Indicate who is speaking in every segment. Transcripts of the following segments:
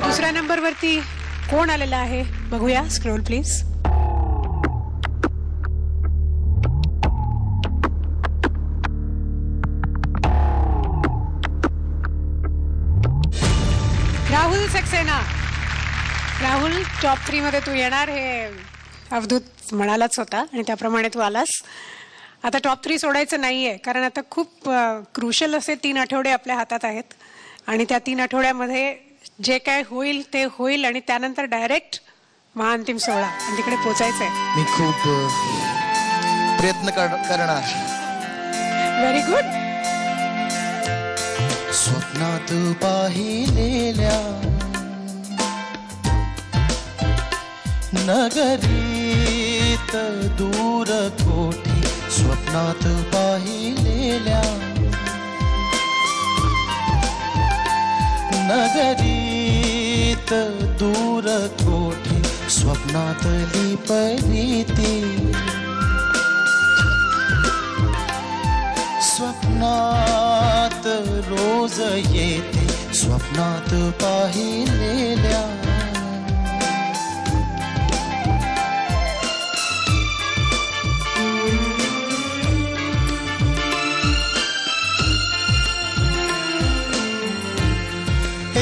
Speaker 1: दुसऱ्या नंबरवरती कोण आलेला आहे बघूया. Scroll please. Rahul Saxena. Rahul top 3 मध्ये तू येणार हे अवधूत म्हणालाच होता आणि त्याप्रमाणे तू आलास. आता टॉप 3 सोडायचं नाहीये कारण आता खूप क्रुशल असे 3 आठवडे आपल्या हातात आहेत आणि त्या 3 आठवड्यामध्ये जे काय होईल ते होईल आणि त्यानंतर डायरेक्ट महाअंतिम सोहळा आणि तिकडे पोचायचंय.
Speaker 2: मी खूप प्रयत्न करणार.
Speaker 1: Very good.
Speaker 2: स्वप्नात पाहिलेल्या नगरीत दूर कोठी, स्वप्नात पाहिलेल्या नगरीत दूर कोठी, स्वप्नातली प्रीती स्वप्नात रोज येते, स्वप्नात पाहिलेल्या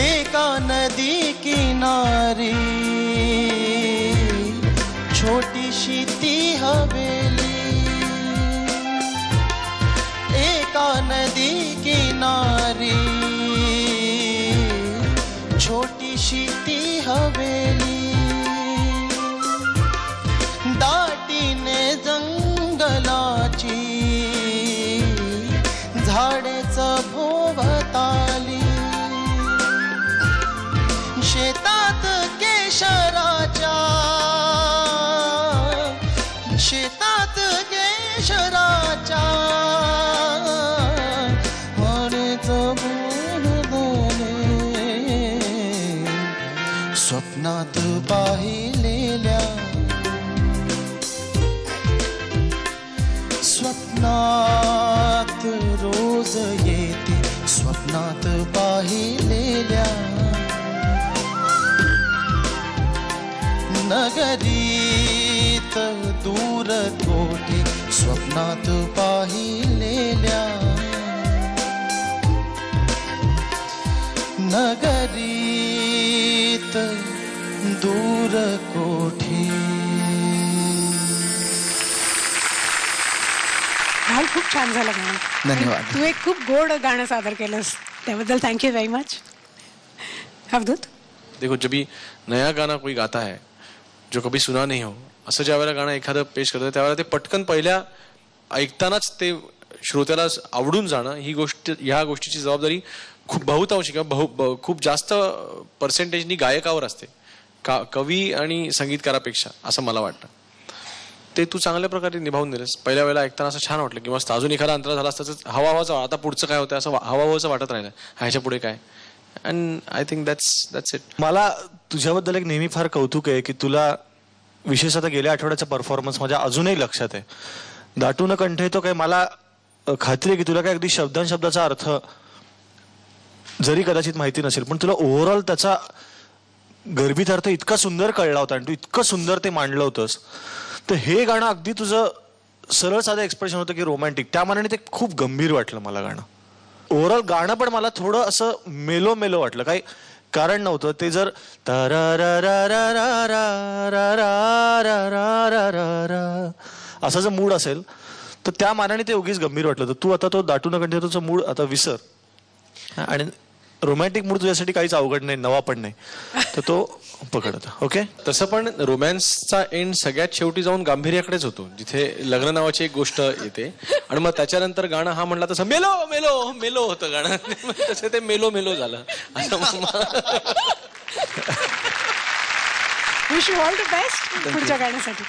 Speaker 2: एका नदी किनारी छोटीशी ती हवेली, एका नदी किनारी छोटीशी ती हवेली, दाटीने जंगलाची झाडेच भोवताली, शेतात केशराच्या शेतात केशराच्या वाणीच बोलणे, स्वप्नात पाहिलेल्या स्वप्नात रोज येते, स्वप्नात पाहिलेल्या नगरीत दूर कोठी, स्वप्नात पाहिलेल्या नगरीत दूर कोठी.
Speaker 1: राहुल खूप छान झालं गाणं.
Speaker 2: धन्यवाद.
Speaker 1: तू एक खूप गोड गाणं सादर केलंस त्याबद्दल थँक्यू व्हेरी मच. अवधूत.
Speaker 3: देखो जब भी नया गाना कोई गाता है जो कभी सुना नहीं हो, असं ज्या वेळेला गाणं एखादं पेश करतं त्यावेळेला ते पटकन पहिल्या ऐकतानाच ते श्रोत्याला आवडून जाणं, ही गोष्ट ह्या गोष्टीची जबाबदारी खूप बहुतांशी किंवा खूप जास्त पर्सेंटेजनी गायकावर असते कवी आणि संगीतकारापेक्षा, असं मला वाटतं. ते तू चांगल्या प्रकारे निभावून दिलंस. पहिल्या वेळेला ऐकताना असं छान वाटलं की मस्त अजून एखादा अंतरा झाला असता हवा हवाचा आता पुढचं काय होतं असं हवाचं वाटत राहिलं, ह्याच्या पुढे काय. And I think that's it.
Speaker 4: मला तुझ्याबद्दल एक नेहमी फार कौतुक आहे की तुला विशेषतः गेल्या आठवड्याचा परफॉर्मन्स माझ्या अजूनही लक्षात आहे. दाटून कंठ येतो काय, मला खात्री आहे की तुला काय अगदी शब्दांशब्दाचा अर्थ जरी कदाचित माहिती नसेल पण तुला ओव्हरऑल त्याचा गर्भित अर्थ इतका सुंदर कळला होता आणि तू इतकं सुंदर ते मांडलं होतंस. तर हे गाणं अगदी तुझं सरळ साधं एक्सप्रेशन होतं की रोमॅन्टिक, त्या मानाने ते खूप गंभीर वाटलं मला गाणं. ओव्हरऑल गाणं पण मला थोडं असं मेलो मेलो वाटलं, काही कारण नव्हतं. ते जर असा जर मूड असेल तर त्या मानाने ते उगीच गंभीर वाटलं. तर तू आता तो दाटून कंठ येतोचा मूड आता विसर आणि रोमॅन्टिक मूड तुझ्यासाठी काहीच अवघड नाही, नवा पण नाही, तर तो पकड आता. ओके.
Speaker 3: तसं पण रोमॅन्सचा एंड सगळ्यात शेवटी जाऊन गांभीर्याकडेच होतो, जिथे लग्न नावाची एक गोष्ट येते आणि मग त्याच्यानंतर गाणं हा म्हणला तसं मेलो मेलो मेलो होतं गाणं, तसं ते मेलो मेलो झालं.
Speaker 1: Wish you all the best पुढच्या गाण्यासाठी.